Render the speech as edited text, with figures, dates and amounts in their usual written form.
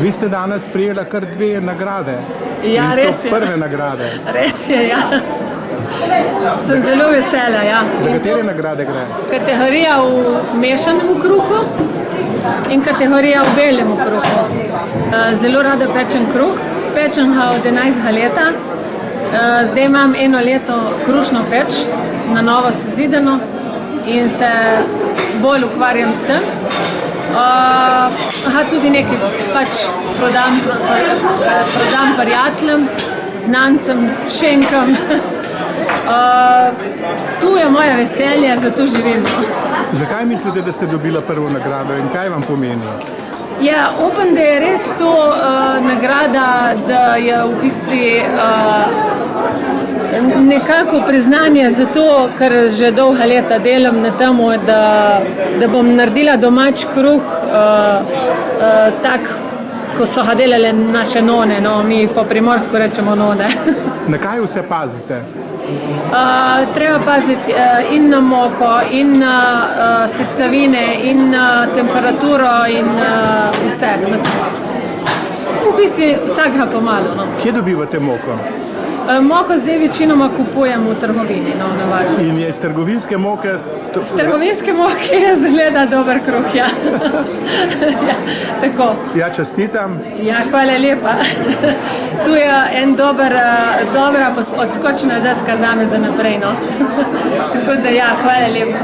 Vi ste danes prijela kar 2 nagrade. Ja, in res to je. prve nagrade. Res je, ja. Sem zelo vesela, ja. Za katere nagrade gre? Kategorija v mešanem kruhu in kategorija v belem kruhu. Zelo rada pečem kruh. Pečem ga od 11 leta. Zdaj imam 1 leto krušno peč, na novo sezidano in se bolj ukvarjam s tem. Tudi nekaj pač prodam prijateljem, znancem, šenkam. Tu je moje veselje, zato živim. Zakaj mislite, da ste dobila prvo nagrado in kaj vam pomeni? Ja, upam, da je res to nagrada, da je v bistvu nekako priznanje za to, ker že dolga leta delam na tem, da bom naredila domač kruh tak, ko so ga delale naše none, no, mi po primorsko rečemo none. Na kaj vse pazite? Treba paziti in na moko, in na sestavine, in na temperaturo, in vse. V bistvu vsakega pomalo. No. Kje dobivate moko? Moko zdaj večinoma kupujem v trgovini. No, in je iz trgovinske moke? Z trgovinske moke je zgleda dober kruh, ja. Ja, tako. Ja, čestitam. Ja, hvala lepa. Tu je en dobra odskočna deska zame za naprej, no. Tako da ja, hvala lepa.